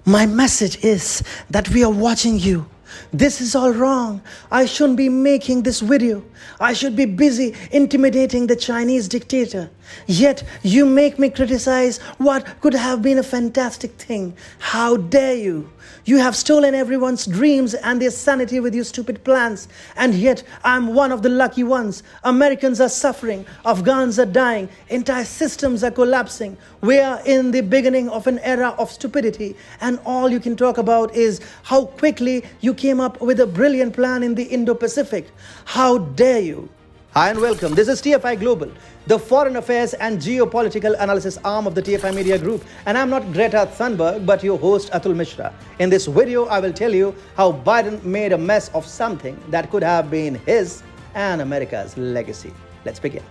My message is that we are watching you. This is all wrong. I shouldn't be making this video. I should be busy intimidating the Chinese dictator. Yet you make me criticize what could have been a fantastic thing. How dare you? You have stolen everyone's dreams and their sanity with your stupid plans. And yet I'm one of the lucky ones. Americans are suffering. Afghans are dying. Entire systems are collapsing. We are in the beginning of an era of stupidity. And all you can talk about is how quickly you came up with a brilliant plan in the Indo-Pacific. How dare you? Hi and welcome. This is TFI Global, the foreign affairs and geopolitical analysis arm of the TFI Media Group. And I'm not Greta Thunberg, but your host Atul Mishra. In this video, I will tell you how Biden made a mess of something that could have been his and America's legacy. Let's begin.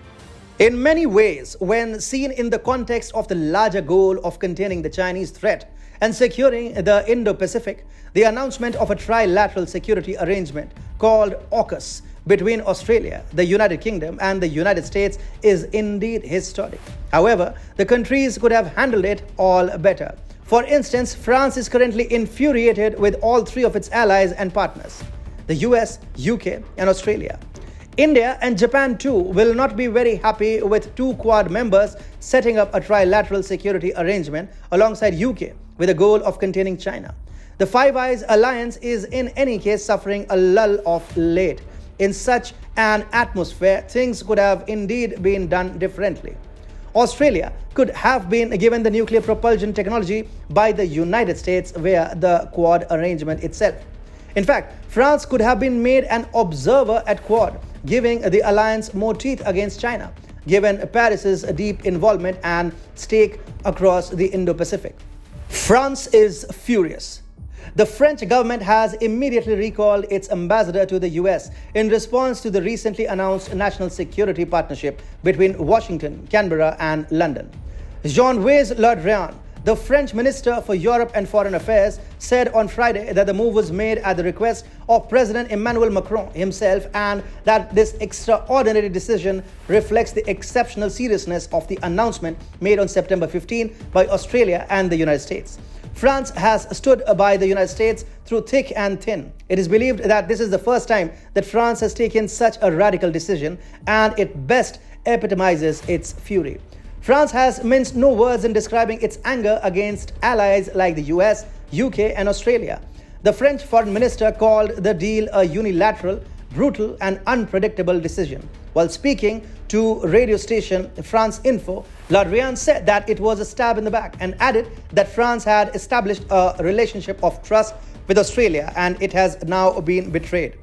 In many ways, when seen in the context of the larger goal of containing the Chinese threat and securing the Indo-Pacific, the announcement of a trilateral security arrangement called AUKUS between Australia, the United Kingdom, and the United States is indeed historic. However, the countries could have handled it all better. For instance, France is currently infuriated with all three of its allies and partners, the US, UK, and Australia. India and Japan too will not be very happy with two Quad members setting up a trilateral security arrangement alongside UK with the goal of containing China. The Five Eyes alliance is in any case suffering a lull of late. In such an atmosphere, things could have indeed been done differently. Australia could have been given the nuclear propulsion technology by the United States via the Quad arrangement itself. In fact, France could have been made an observer at Quad, giving the alliance more teeth against China, given Paris's deep involvement and stake across the Indo-Pacific. France is furious. The French government has immediately recalled its ambassador to the US in response to the recently announced national security partnership between Washington, Canberra, and London. Jean-Yves Le Drian, the French Minister for Europe and Foreign Affairs, said on Friday that the move was made at the request of President Emmanuel Macron himself and that this extraordinary decision reflects the exceptional seriousness of the announcement made on September 15 by Australia and the United States. France has stood by the United States through thick and thin. It is believed that this is the first time that France has taken such a radical decision, and it best epitomizes its fury. France has minced no words in describing its anger against allies like the US, UK, and Australia. The French foreign minister called the deal a unilateral, brutal, and unpredictable decision. While speaking to radio station France Info, Le Drian said that it was a stab in the back and added that France had established a relationship of trust with Australia and it has now been betrayed.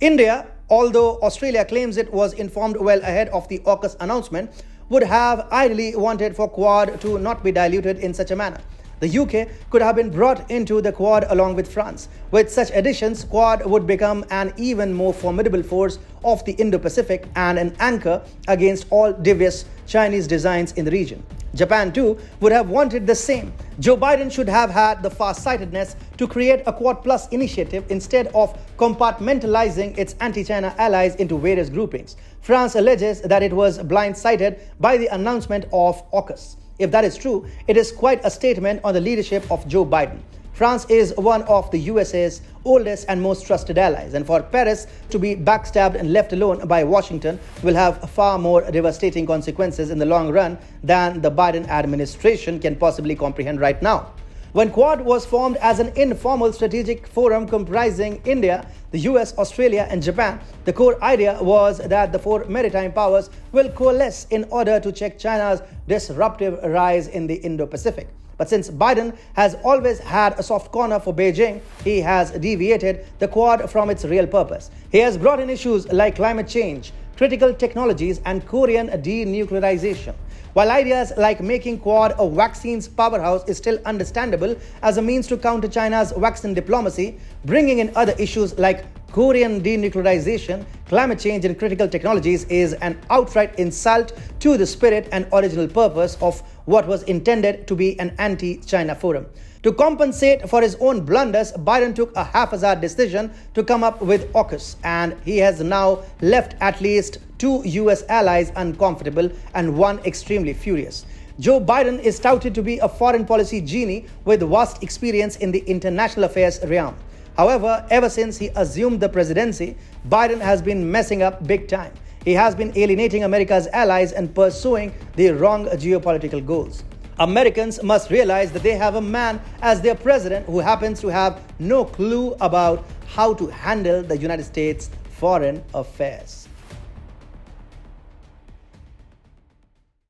India, although Australia claims it was informed well ahead of the AUKUS announcement, would have ideally wanted for Quad to not be diluted in such a manner. The UK could have been brought into the Quad along with France. With such additions, Quad would become an even more formidable force of the Indo-Pacific and an anchor against all devious Chinese designs in the region. Japan too would have wanted the same. Joe Biden should have had the far-sightedness to create a Quad Plus initiative instead of compartmentalizing its anti-China allies into various groupings. France alleges that it was blindsided by the announcement of AUKUS. If that is true, it is quite a statement on the leadership of Joe Biden. France is one of the USA's oldest and most trusted allies, and for Paris to be backstabbed and left alone by Washington will have far more devastating consequences in the long run than the Biden administration can possibly comprehend right now. When Quad was formed as an informal strategic forum comprising India, the US, Australia, and Japan, the core idea was that the four maritime powers will coalesce in order to check China's disruptive rise in the Indo-Pacific. But since Biden has always had a soft corner for Beijing, he has deviated the Quad from its real purpose. He has brought in issues like climate change, critical technologies, and Korean denuclearization. While ideas like making Quad a vaccines powerhouse is still understandable as a means to counter China's vaccine diplomacy, bringing in other issues like Korean denuclearization, climate change, and critical technologies is an outright insult to the spirit and original purpose of what was intended to be an anti-China forum. To compensate for his own blunders, Biden took a haphazard decision to come up with AUKUS, and he has now left at least two US allies uncomfortable and one extremely furious. Joe Biden is touted to be a foreign policy genie with vast experience in the international affairs realm. However, ever since he assumed the presidency, Biden has been messing up big time. He has been alienating America's allies and pursuing the wrong geopolitical goals. Americans must realize that they have a man as their president who happens to have no clue about how to handle the United States foreign affairs.